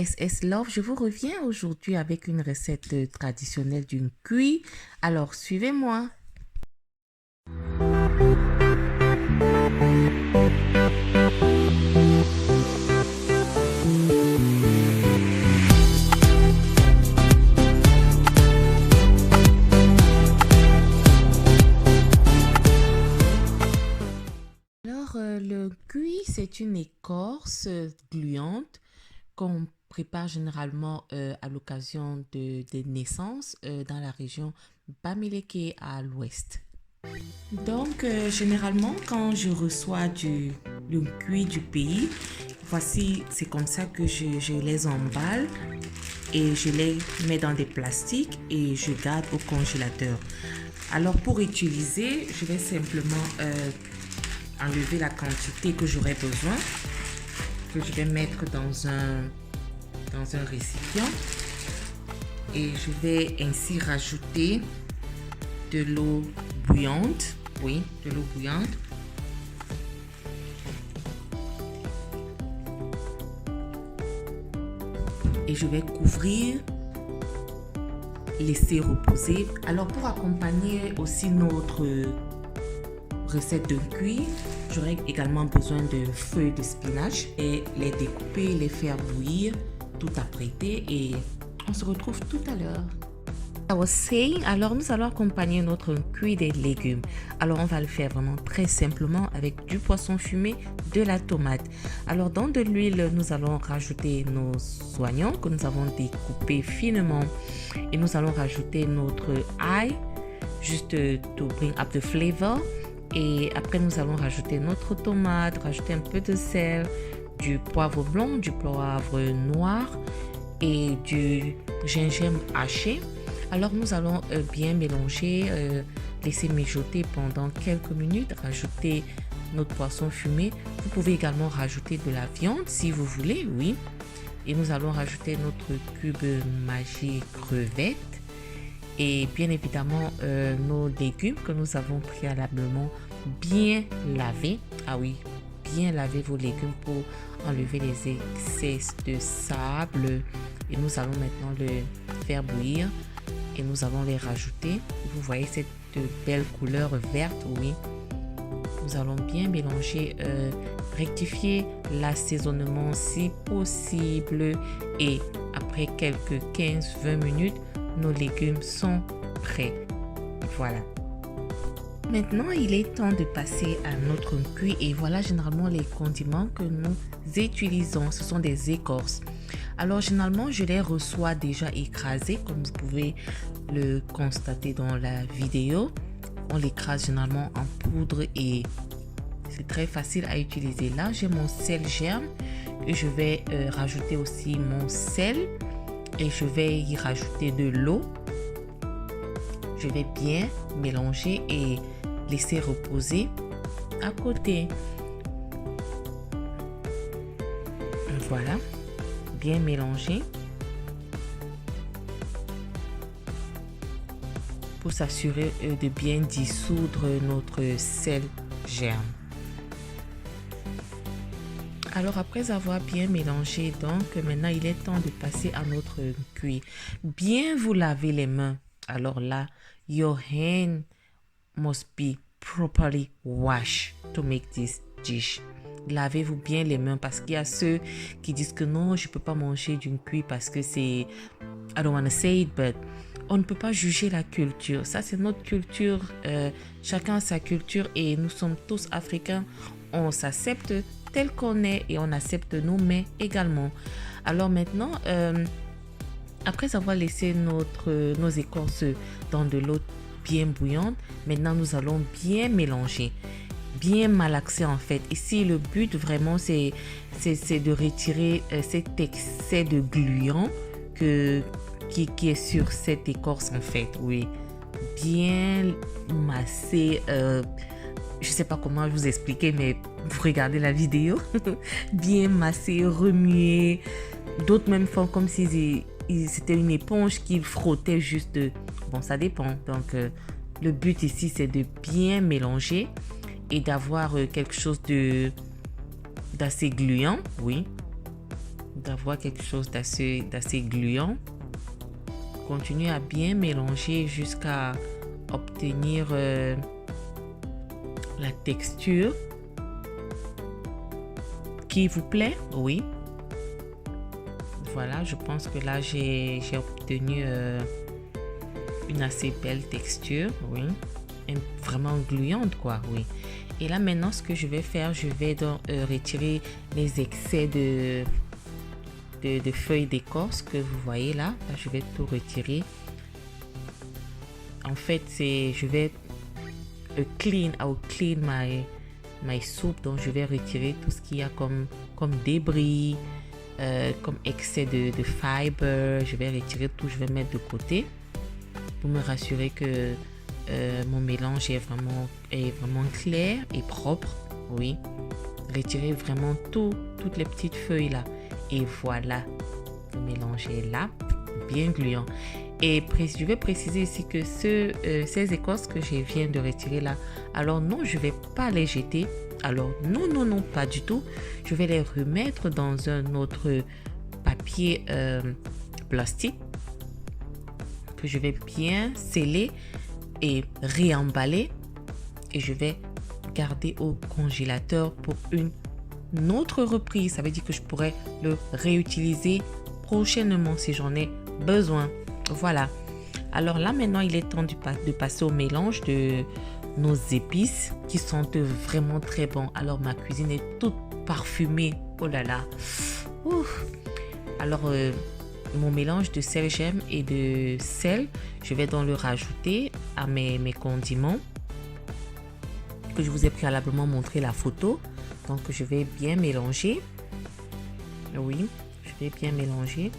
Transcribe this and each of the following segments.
SS Love, je vous reviens aujourd'hui avec une recette traditionnelle d'une cuit. Alors, suivez-moi. Alors, le cuit, c'est une écorce gluante qu'on prépare généralement à l'occasion des naissances dans la région Bamileke à l'ouest. Donc, généralement, quand je reçois le cuit du pays, voici, c'est comme ça que je les emballe et je les mets dans des plastiques et je garde au congélateur. Alors, pour utiliser, je vais simplement enlever la quantité que j'aurai besoin, que je vais mettre dans un récipient et je vais ainsi rajouter de l'eau bouillante, oui, de l'eau bouillante. Et je vais couvrir, laisser reposer. Alors pour accompagner aussi notre recette de cuit, j'aurai également besoin de feuilles de spinach et les découper, les faire bouillir, tout apprêter et on se retrouve tout à l'heure. I was saying, alors nous allons accompagner notre cuit des légumes. Alors on va le faire vraiment très simplement avec du poisson fumé, de la tomate. Alors dans de l'huile, nous allons rajouter nos oignons que nous avons découpés finement et nous allons rajouter notre ail, juste to bring up the flavor. Et après nous allons rajouter notre tomate, rajouter un peu de sel, du poivre blanc, du poivre noir et du gingembre haché. Alors nous allons bien mélanger, laisser mijoter pendant quelques minutes, rajouter notre poisson fumé. Vous pouvez également rajouter de la viande si vous voulez, oui. Et nous allons rajouter notre cube Maggi crevettes et bien évidemment nos légumes que nous avons préalablement bien lavés. Ah oui, bien laver vos légumes pour enlever les excès de sable. Et nous allons maintenant le faire bouillir. Et nous allons les rajouter. Vous voyez cette belle couleur verte, oui. Nous allons bien mélanger, rectifier l'assaisonnement si possible. Et après quelques 15-20 minutes, nos légumes sont prêts. Voilà. Maintenant, il est temps de passer à notre cuit. Et voilà généralement les condiments que nous utilisons. Ce sont des écorces. Alors généralement, je les reçois déjà écrasés, comme vous pouvez le constater dans la vidéo. On l'écrase généralement en poudre et c'est très facile à utiliser. Là, j'ai mon sel germe et je vais rajouter aussi mon sel et je vais y rajouter de l'eau. Je vais bien mélanger et laisser reposer à côté. Voilà. Bien mélanger pour s'assurer de bien dissoudre notre sel germe. Alors après avoir bien mélangé, donc maintenant il est temps de passer à notre cuit. Bien vous laver les mains. Alors là, your hand must be properly washed to make this dish. Lavez-vous bien les mains parce qu'il y a ceux qui disent que non, je ne peux pas manger d'une cuit parce que c'est... I don't want to say it, but on ne peut pas juger la culture. Ça, c'est notre culture. Chacun a sa culture et nous sommes tous africains. On s'accepte tel qu'on est et on accepte nos mets également. Alors maintenant, après avoir laissé nos écorces dans de l'eau bien bouillante, maintenant nous allons bien mélanger. Bien malaxer en fait. Ici, le but vraiment, c'est de retirer cet excès de gluant qui est sur cette écorce en fait. Oui, bien masser. Je sais pas comment vous expliquer, mais vous regardez la vidéo. Bien masser, remuer. D'autres même font comme si c'était une éponge qu'ils frottaient juste. Bon, ça dépend. Donc, le but ici, c'est de bien mélanger et d'avoir quelque chose d'assez gluant, oui. d'avoir quelque chose d'assez gluant. Continuez à bien mélanger jusqu'à obtenir la texture qui vous plaît. Oui. Voilà, je pense que là, j'ai obtenu une assez belle texture. Oui. Et vraiment gluante, quoi. Oui. Et là, maintenant, ce que je vais faire, je vais donc retirer les excès de feuilles d'écorce que vous voyez là. Là, je vais tout retirer. En fait, je vais clean my soup. Donc, je vais retirer tout ce qu'il y a comme débris, comme excès de fibre. Je vais retirer tout, je vais mettre de côté pour me rassurer que mon mélange est vraiment clair et propre. Oui, retirez vraiment toutes les petites feuilles là. Et voilà, le mélange est là, bien gluant. Et je vais préciser ici que ces écorces que je viens de retirer là, alors non, je ne vais pas les jeter. Alors non, pas du tout. Je vais les remettre dans un autre papier plastique que je vais bien sceller et réemballer. Et je vais garder au congélateur pour une autre reprise. Ça veut dire que je pourrais le réutiliser prochainement si j'en ai besoin. Voilà. Alors là, maintenant, il est temps de passer au mélange de nos épices qui sentent vraiment très bon. Alors, ma cuisine est toute parfumée. Oh là là. Ouf. Alors, mon mélange de sel gemme et de sel, je vais donc le rajouter à mes condiments que je vous ai préalablement montré la photo. Donc, je vais bien mélanger. Oui, je vais bien mélanger.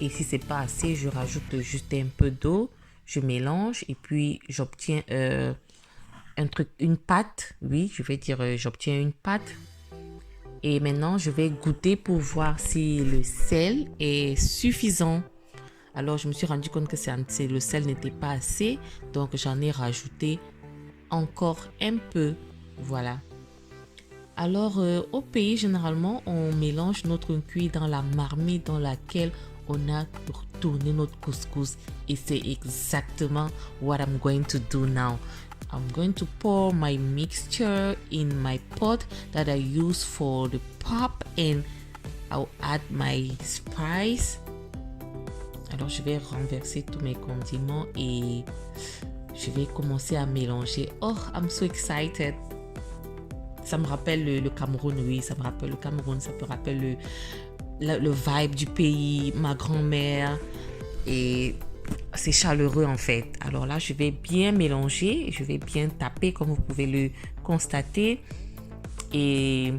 Et si c'est pas assez, je rajoute juste un peu d'eau. Je mélange et puis j'obtiens une pâte. Oui, je vais dire j'obtiens une pâte. Et maintenant, je vais goûter pour voir si le sel est suffisant. Alors, je me suis rendu compte que le sel n'était pas assez. Donc, j'en ai rajouté encore un peu. Voilà. Alors, au pays, généralement, on mélange notre cuit dans la marmite dans laquelle on a tourné notre couscous. Et c'est exactement what I'm going to do now. I'm going to pour my mixture in my pot that I use for the pop and I'll add my spice. Alors, je vais renverser tous mes condiments et je vais commencer à mélanger. Oh, I'm so excited. Ça me rappelle le Cameroun, oui, ça me rappelle le Cameroun, ça me rappelle le vibe du pays, ma grand-mère, et c'est chaleureux en fait. Alors là, je vais bien mélanger, je vais bien taper comme vous pouvez le constater et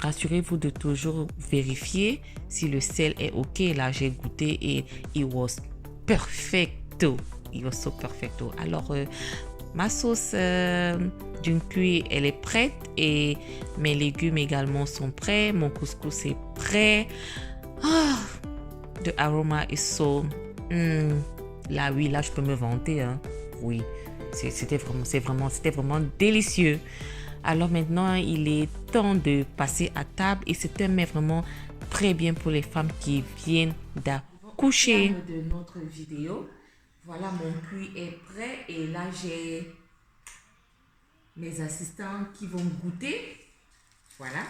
rassurez-vous de toujours vérifier si le sel est ok. Là, j'ai goûté et it was perfecto. It was so perfecto. Alors, ma sauce d'une cuit, elle est prête et mes légumes également sont prêts. Mon couscous est prêt. Ah, the aroma is so... Là, oui, là, je peux me vanter. Hein. Oui, c'était vraiment délicieux. Alors maintenant, il est temps de passer à table et c'est un mets vraiment très bien pour les femmes qui viennent d'accoucher. De notre vidéo. Voilà, mon cuit est prêt et là, j'ai mes assistants qui vont goûter. Voilà.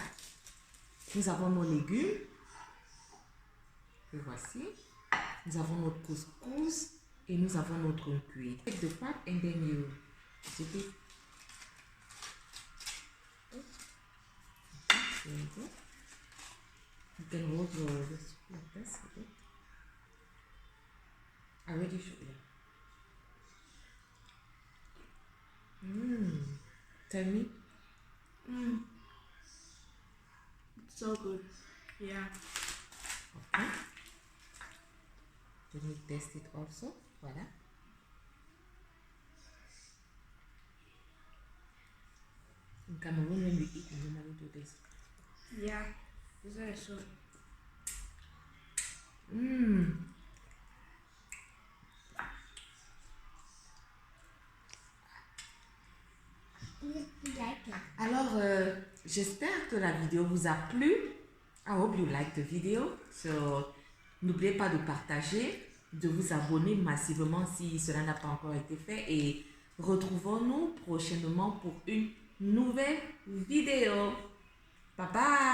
Nous avons nos légumes. Et voici. Nous avons notre couscous et nous avons notre cuit. Take the pot and then you dip it. There you go. You can hold your recipe like this. Okay. I already showed you. Tell me. So good. Yeah. Okay. Let me test it also. Voilà. In Cameroon, when we eat, we normally do this. Yeah. This is so. Alors, j'espère que la vidéo vous a plu. I hope you like the video. So, n'oubliez pas de partager, de vous abonner massivement si cela n'a pas encore été fait. Et retrouvons-nous prochainement pour une nouvelle vidéo. Bye bye.